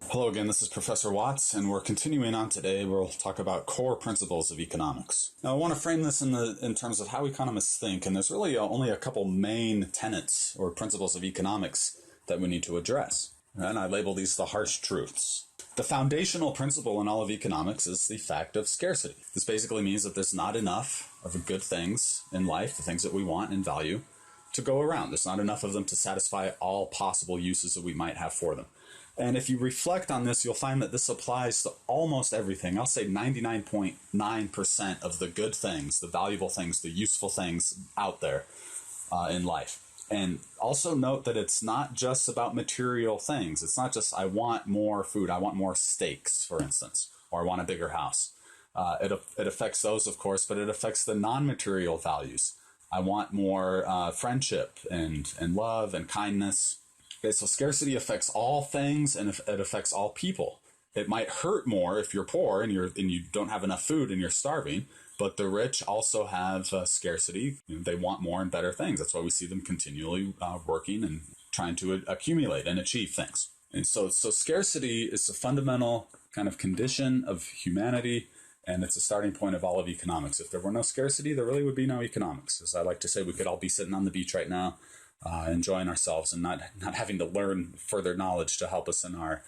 Hello again, this is Professor Watts, and we're continuing on today. We'll talk about core principles of economics. Now, I want to frame this in terms of how economists think, and there's really only a couple main tenets or principles of economics that we need to address. And I label these the harsh truths. The foundational principle in all of economics is the fact of scarcity. This basically means that there's not enough of the good things in life, the things that we want and value, to go around. There's not enough of them to satisfy all possible uses that we might have for them. And if you reflect on this, you'll find that this applies to almost everything. I'll say 99.9% of the good things, the valuable things, the useful things out there in life. And also note that it's not just about material things. It's not just, I want more food, I want more steaks, for instance, or I want a bigger house. It affects those, of course, but it affects the non-material values. I want more friendship and love and kindness. Okay, so scarcity affects all things and it affects all people. It might hurt more if you're poor and you don't have enough food and you're starving, but the rich also have scarcity. They want more and better things. That's why we see them continually working and trying to accumulate and achieve things. And so scarcity is a fundamental kind of condition of humanity, and it's a starting point of all of economics. If there were no scarcity, there really would be no economics. As I like to say, we could all be sitting on the beach right now, enjoying ourselves and not having to learn further knowledge to help us in our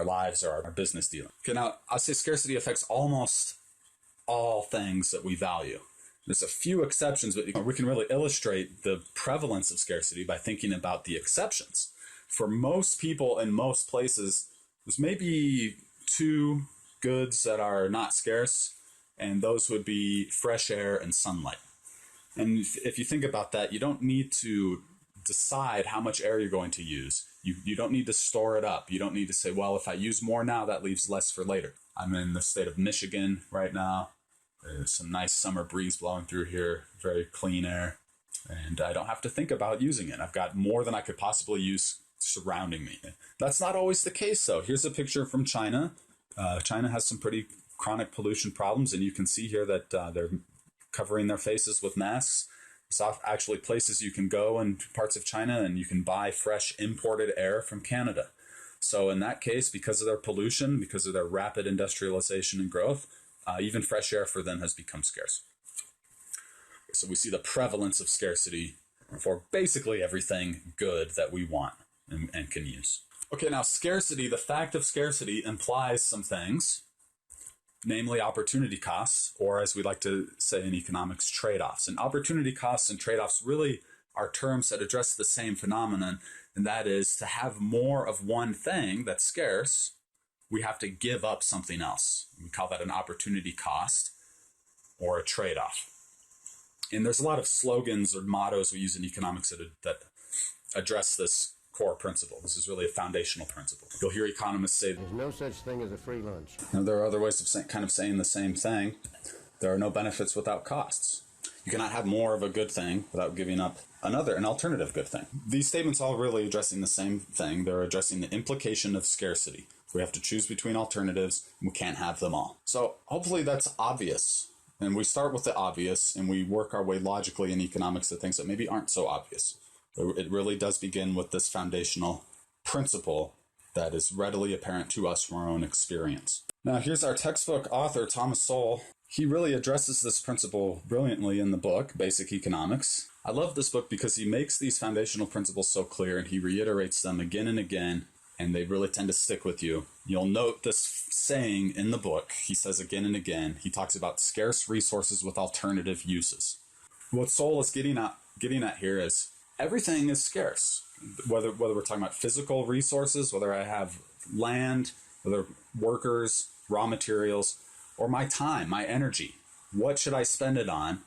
lives or our business dealing. Okay, now I'll say scarcity affects almost all things that we value. There's a few exceptions, but we can really illustrate the prevalence of scarcity by thinking about the exceptions. For most people in most places, there's maybe two goods that are not scarce, and those would be fresh air and sunlight. And if you think about that, you don't need to decide how much air you're going to use. You don't need to store it up. You don't need to say, well, if I use more now, that leaves less for later. I'm in the state of Michigan right now. There's some nice summer breeze blowing through here, very clean air, and I don't have to think about using it. I've got more than I could possibly use surrounding me. That's not always the case, though. Here's a picture from China. China has some pretty chronic pollution problems, and you can see here that they're covering their faces with masks. There's actually places you can go in parts of China and you can buy fresh imported air from Canada. So in that case, because of their pollution, because of their rapid industrialization and growth, even fresh air for them has become scarce. So we see the prevalence of scarcity for basically everything good that we want and can use. Okay, now scarcity, the fact of scarcity implies some things, namely opportunity costs, or as we like to say in economics, trade-offs. And opportunity costs and trade-offs really are terms that address the same phenomenon, and that is to have more of one thing that's scarce, we have to give up something else. We call that an opportunity cost or a trade-off. And there's a lot of slogans or mottos we use in economics that address this core principle. This is really a foundational principle. You'll hear economists say, there's no such thing as a free lunch. There are other ways of kind of saying the same thing. There are no benefits without costs. You cannot have more of a good thing without giving up an alternative good thing. These statements all really addressing the same thing. They're addressing the implication of scarcity. We have to choose between alternatives, and we can't have them all. So hopefully that's obvious. And we start with the obvious, and we work our way logically in economics to things that maybe aren't so obvious. It really does begin with this foundational principle that is readily apparent to us from our own experience. Now, here's our textbook author, Thomas Sowell. He really addresses this principle brilliantly in the book, Basic Economics. I love this book because he makes these foundational principles so clear, and he reiterates them again and again, and they really tend to stick with you. You'll note this saying in the book. He says again and again, he talks about scarce resources with alternative uses. What Sowell is getting at here is everything is scarce, whether we're talking about physical resources, whether I have land, whether workers, raw materials, or my time, my energy. What should I spend it on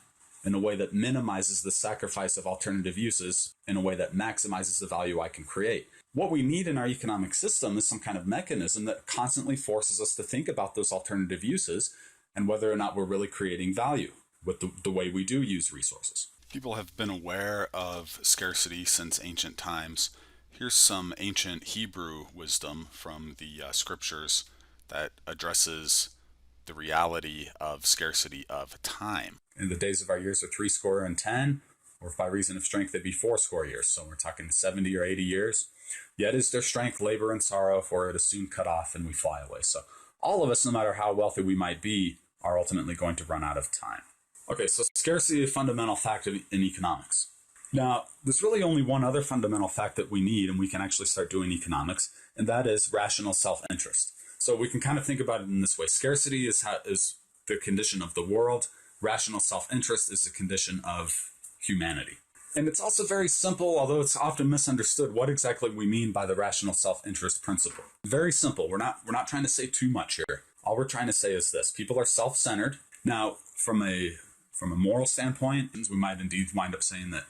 in a way that minimizes the sacrifice of alternative uses, in a way that maximizes the value I can create? What we need in our economic system is some kind of mechanism that constantly forces us to think about those alternative uses and whether or not we're really creating value with the way we do use resources. People have been aware of scarcity since ancient times. Here's some ancient Hebrew wisdom from the scriptures that addresses the reality of scarcity of time. In the days of our years are 70, or if by reason of strength, it'd be 80 years. So we're talking 70 or 80 years. Yet is there strength, labor, and sorrow, for it is soon cut off, and we fly away. So all of us, no matter how wealthy we might be, are ultimately going to run out of time. Okay, so scarcity is a fundamental fact in economics. Now, there's really only one other fundamental fact that we need, and we can actually start doing economics, and that is rational self-interest. So we can kind of think about it in this way. Scarcity is the condition of the world. Rational self-interest is the condition of humanity. And it's also very simple, although it's often misunderstood, what exactly we mean by the rational self-interest principle. Very simple. We're not trying to say too much here. All we're trying to say is this: people are self-centered. Now, from a moral standpoint, we might indeed wind up saying that,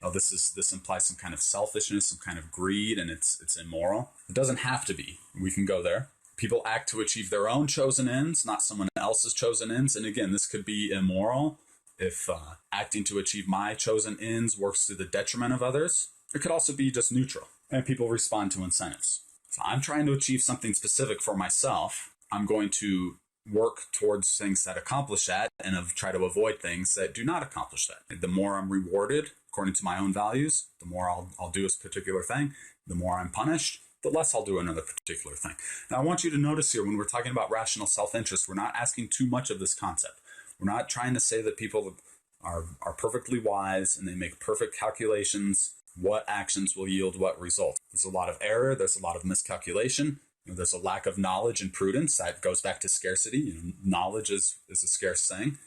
oh, this implies some kind of selfishness, some kind of greed, and it's immoral. It doesn't have to be. We can go there. People act to achieve their own chosen ends, not someone else's chosen ends. And again, this could be immoral if acting to achieve my chosen ends works to the detriment of others. It could also be just neutral, and people respond to incentives. So I'm trying to achieve something specific for myself. I'm going to work towards things that accomplish that and try to avoid things that do not accomplish that. The more I'm rewarded according to my own values, the more I'll do a particular thing. The more I'm punished, the less I'll do another particular thing. Now, I want you to notice here, when we're talking about rational self-interest, we're not asking too much of this concept. We're not trying to say that people are perfectly wise and they make perfect calculations, what actions will yield what results. There's a lot of error. There's a lot of miscalculation. There's a lack of knowledge and prudence. That goes back to scarcity. Knowledge is a scarce thing.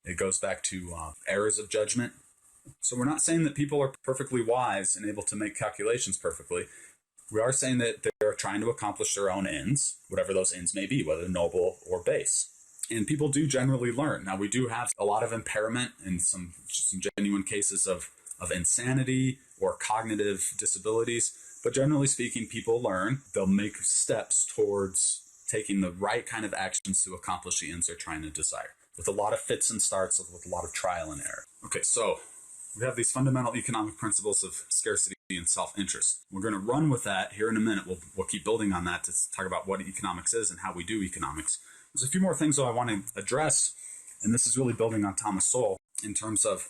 It goes back to errors of judgment. So we're not saying that people are perfectly wise and able to make calculations perfectly. We are saying that they're trying to accomplish their own ends, whatever those ends may be, whether noble or base. And people do generally learn. Now, we do have a lot of impairment and some genuine cases of insanity or cognitive disabilities. But generally speaking, people learn. They'll make steps towards taking the right kind of actions to accomplish the ends they're trying to desire, with a lot of fits and starts, with a lot of trial and error. Okay, so we have these fundamental economic principles of scarcity and self-interest. We're going to run with that here in a minute. We'll keep building on that to talk about what economics is and how we do economics. There's a few more things, though, I want to address, and this is really building on Thomas Sowell in terms of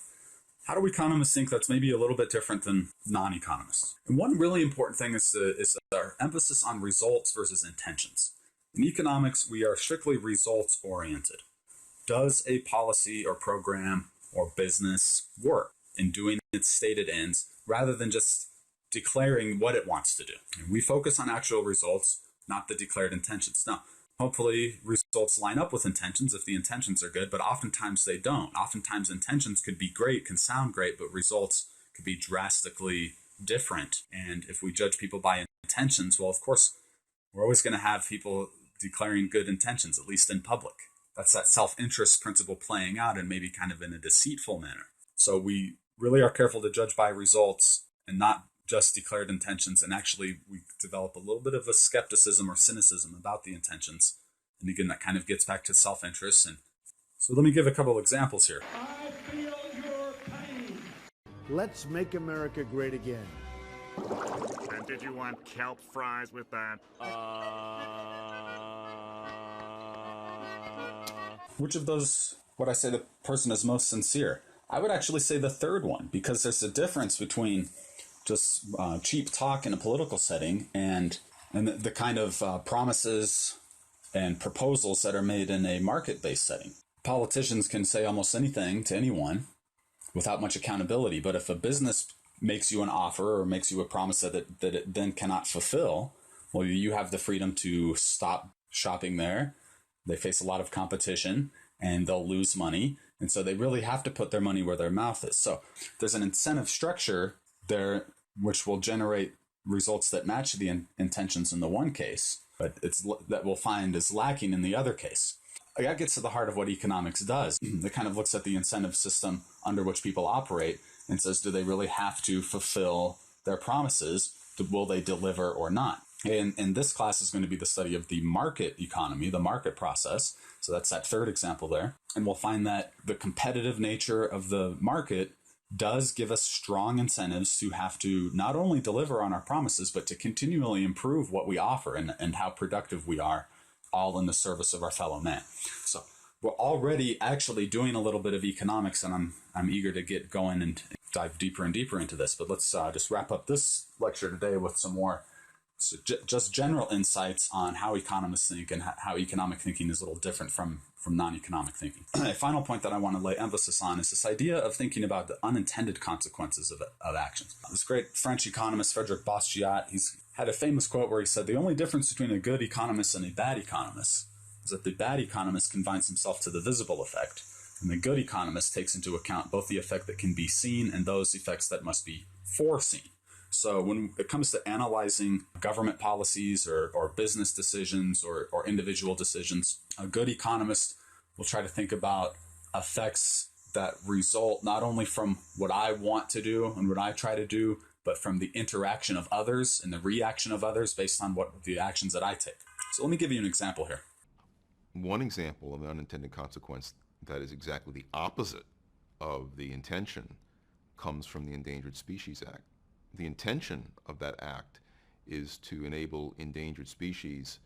how do economists think that's maybe a little bit different than non-economists. And one really important thing is our emphasis on results versus intentions. In economics, we are strictly results-oriented. Does a policy or program or business work in doing its stated ends rather than just declaring what it wants to do? And we focus on actual results, not the declared intentions. Now, hopefully results line up with intentions if the intentions are good, but oftentimes they don't. Oftentimes intentions could be great, can sound great, but results could be drastically different. And if we judge people by intentions, well, of course, we're always going to have people declaring good intentions, at least in public. That's that self-interest principle playing out, and maybe kind of in a deceitful manner. So we really are careful to judge by results and not just declared intentions, and actually we develop a little bit of a skepticism or cynicism about the intentions. And again, that kind of gets back to self-interest. And so let me give a couple examples here. I feel your pain. Let's make America great again. And did you want kelp fries with that? Which of those would I say the person is most sincere? I would actually say the third one, because there's a difference between just cheap talk in a political setting and the kind of promises and proposals that are made in a market-based setting. Politicians can say almost anything to anyone without much accountability, but if a business makes you an offer or makes you a promise that it then cannot fulfill, well, you have the freedom to stop shopping there. They face a lot of competition and they'll lose money. And so they really have to put their money where their mouth is. So there's an incentive structure there which will generate results that match the intentions in the one case, but that we'll find is lacking in the other case. That gets to the heart of what economics does. It kind of looks at the incentive system under which people operate and says, do they really have to fulfill their promises? Will they deliver or not? And this class is going to be the study of the market economy, the market process. So that's that third example there. And we'll find that the competitive nature of the market does give us strong incentives to have to not only deliver on our promises, but to continually improve what we offer and how productive we are, all in the service of our fellow man. So we're already actually doing a little bit of economics, and I'm eager to get going and dive deeper and deeper into this, but let's just wrap up this lecture today with some more just general insights on how economists think and how economic thinking is a little different from non-economic thinking. A final point that I want to lay emphasis on is this idea of thinking about the unintended consequences of actions. This great French economist, Frederick Bastiat, he's had a famous quote where he said, "The only difference between a good economist and a bad economist is that the bad economist confines himself to the visible effect, and the good economist takes into account both the effect that can be seen and those effects that must be foreseen." So when it comes to analyzing government policies or business decisions or individual decisions, a good economist will try to think about effects that result not only from what I want to do and what I try to do, but from the interaction of others and the reaction of others based on what the actions that I take. So let me give you an example here. One example of an unintended consequence that is exactly the opposite of the intention comes from the Endangered Species Act. The intention of that act is to enable endangered species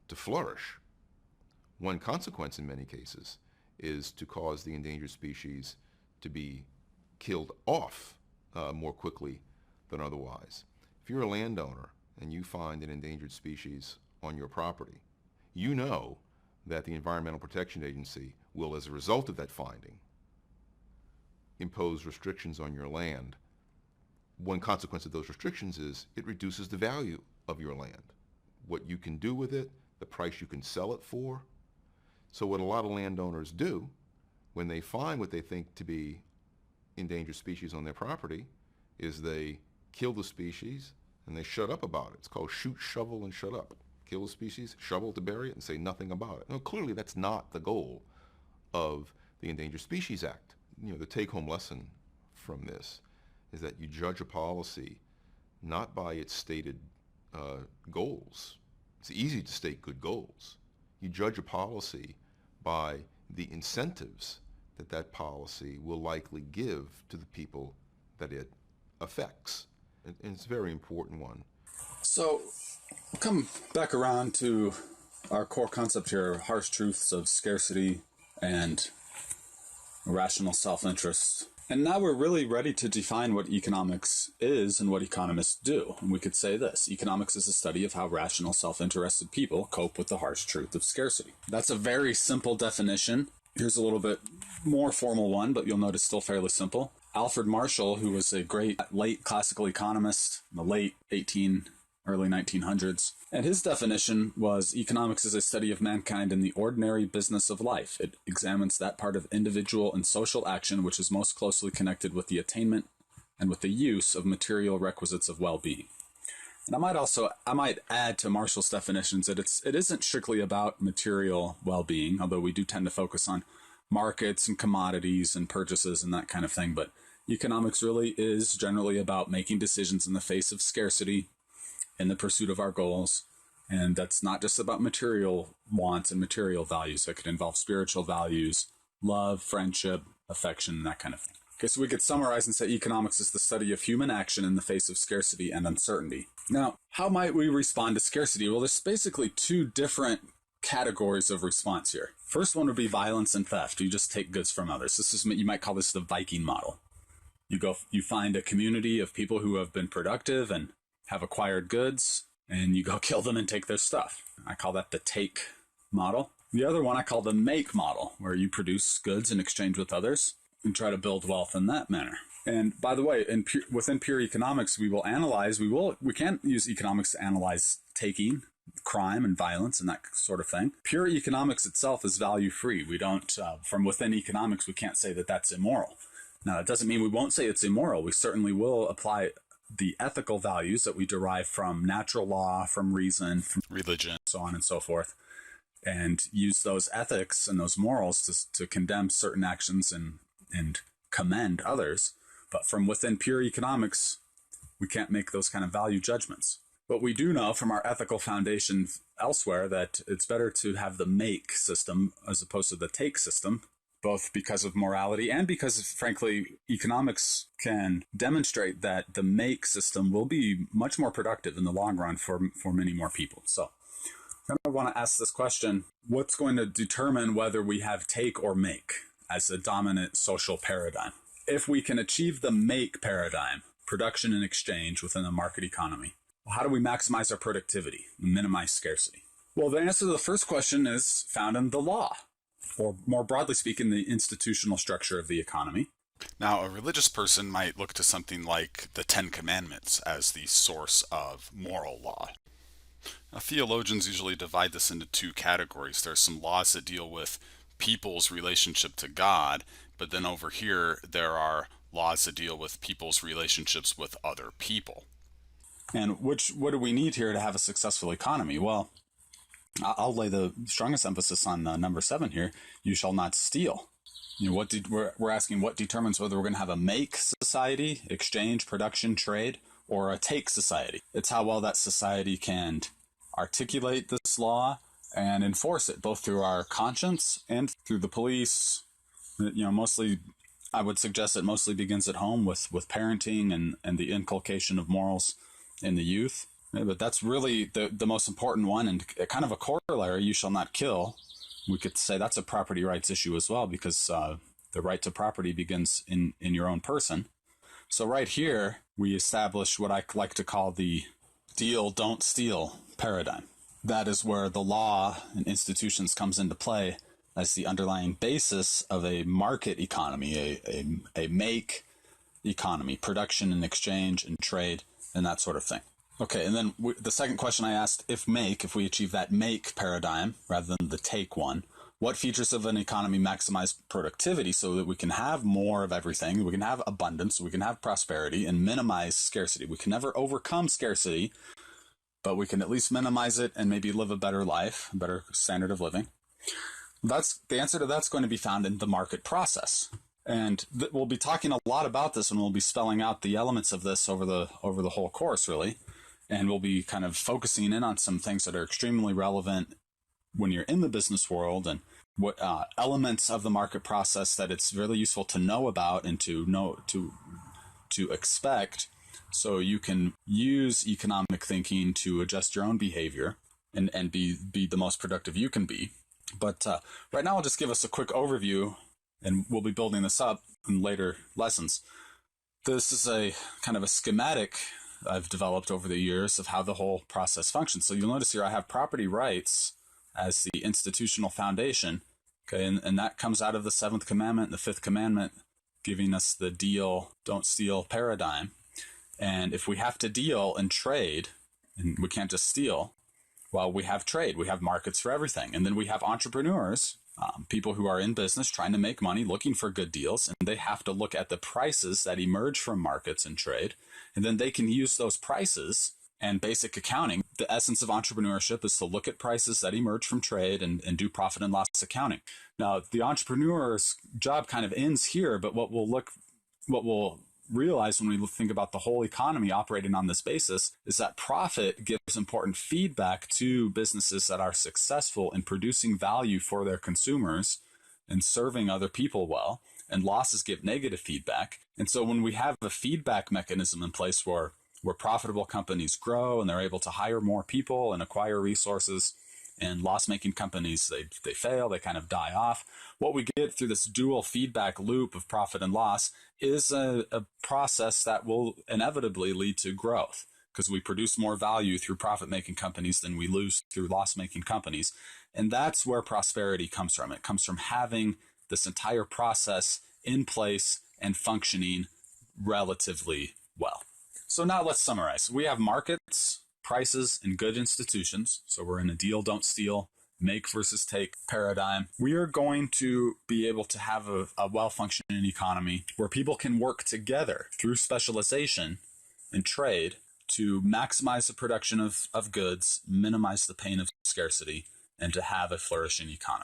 to flourish. One consequence in many cases is to cause the endangered species to be killed off more quickly than otherwise. If you're a landowner and you find an endangered species on your property, you know that the Environmental Protection Agency will, as a result of that finding, impose restrictions on your land. One consequence of those restrictions is it reduces the value of your land, what you can do with it, the price you can sell it for. So what a lot of landowners do when they find what they think to be endangered species on their property is they kill the species and they shut up about it. It's called shoot, shovel, and shut up. Kill the species, shovel to bury it, and say nothing about it. Now, clearly that's not the goal of the Endangered Species Act. The take-home lesson from this is that you judge a policy not by its stated goals. It's easy to state good goals. You judge a policy by the incentives that that policy will likely give to the people that it affects. And it's a very important one. So we'll come back around to our core concept here, harsh truths of scarcity and rational self-interest. And now we're really ready to define what economics is and what economists do. And we could say this: economics is a study of how rational, self-interested people cope with the harsh truth of scarcity. That's a very simple definition. Here's a little bit more formal one, but you'll notice still fairly simple. Alfred Marshall, who was a great late classical economist in the late early 1900s, and his definition was economics is a study of mankind in the ordinary business of life. It examines that part of individual and social action which is most closely connected with the attainment and with the use of material requisites of well-being. And I might add to Marshall's definitions that it isn't strictly about material well-being, although we do tend to focus on markets and commodities and purchases and that kind of thing. But economics really is generally about making decisions in the face of scarcity in the pursuit of our goals. And that's not just about material wants and material values. It could involve spiritual values, love, friendship, affection, that kind of thing. Okay, so we could summarize and say economics is the study of human action in the face of scarcity and uncertainty. Now, how might we respond to scarcity? Well, there's basically two different categories of response here. First one would be violence and theft. You just take goods from others. You might call this the Viking model. You find a community of people who have been productive and have acquired goods, and you go kill them and take their stuff. I call that the take model. The other one I call the make model, where you produce goods in exchange with others and try to build wealth in that manner. And by the way, within pure economics, we can't use economics to analyze taking, crime and violence and that sort of thing. Pure economics itself is value free. We don't, from within economics, we can't say that that's immoral. Now, it doesn't mean we won't say it's immoral. We certainly will apply the ethical values that we derive from natural law, from reason, from religion, so on and so forth, and use those ethics and those morals to condemn certain actions and commend others. But from within pure economics, we can't make those kind of value judgments. But we do know from our ethical foundation elsewhere that it's better to have the make system as opposed to the take system, both because of morality and because, frankly, economics can demonstrate that the make system will be much more productive in the long run for many more people. So I want to ask this question: what's going to determine whether we have take or make as a dominant social paradigm? if we can achieve the make paradigm, production and exchange within the market economy, how do we maximize our productivity and minimize scarcity? Well, the answer to the first question is found in the law, or more broadly speaking, the institutional structure of the economy. Now, a religious person might look to something like the Ten Commandments as the source of moral law. Now, theologians usually divide this into two categories. There's some laws that deal with people's relationship to God, but then over here there are laws that deal with people's relationships with other people. And what do we need here to have a successful economy? Well, I'll lay the strongest emphasis on number 7 here. You shall not steal. We're asking what determines whether we're going to have a make society, exchange, production, trade, or a take society. It's how well that society can articulate this law and enforce it, both through our conscience and through the police. Mostly, I would suggest it mostly begins at home with parenting and the inculcation of morals in the youth. But that's really the most important one, and kind of a corollary, you shall not kill. We could say that's a property rights issue as well, because the right to property begins in your own person. So right here, we establish what I like to call the deal, don't steal paradigm. That is where the law and institutions comes into play as the underlying basis of a market economy, a make economy, production and exchange and trade and that sort of thing. Okay, and then the second question I asked, if we achieve that make paradigm rather than the take one, what features of an economy maximize productivity so that we can have more of everything, we can have abundance, we can have prosperity, and minimize scarcity? We can never overcome scarcity, but we can at least minimize it and maybe live a better life, a better standard of living. The answer to that's going to be found in the market process. And we'll be talking a lot about this, and we'll be spelling out the elements of this over the whole course, really. And we'll be kind of focusing in on some things that are extremely relevant when you're in the business world, and what elements of the market process that it's really useful to know about and to expect, so you can use economic thinking to adjust your own behavior and be the most productive you can be. But right now I'll just give us a quick overview, and we'll be building this up in later lessons. This is a kind of a schematic I've developed over the years of how the whole process functions. So you'll notice here I have property rights as the institutional foundation, okay, and that comes out of the 7th commandment and the 5th commandment, giving us the deal, don't steal paradigm. And if we have to deal and trade, and we can't just steal, well, we have trade, we have markets for everything. And then we have entrepreneurs, people who are in business trying to make money, looking for good deals, and they have to look at the prices that emerge from markets and trade, and then they can use those prices and basic accounting. The essence of entrepreneurship is to look at prices that emerge from trade and do profit and loss accounting. Now, the entrepreneur's job kind of ends here, but what we'll realize when we think about the whole economy operating on this basis is that profit gives important feedback to businesses that are successful in producing value for their consumers and serving other people well, and losses give negative feedback. And so when we have a feedback mechanism in place where profitable companies grow and they're able to hire more people and acquire resources, and loss-making companies, they fail, they kind of die off. What we get through this dual feedback loop of profit and loss is a process that will inevitably lead to growth, because we produce more value through profit-making companies than we lose through loss-making companies. And that's where prosperity comes from. It comes from having this entire process in place and functioning relatively well. So now let's summarize. We have markets, prices, and good institutions. So we're in a deal, don't steal, make versus take paradigm. We are going to be able to have a well-functioning economy where people can work together through specialization and trade to maximize the production of goods, minimize the pain of scarcity, and to have a flourishing economy.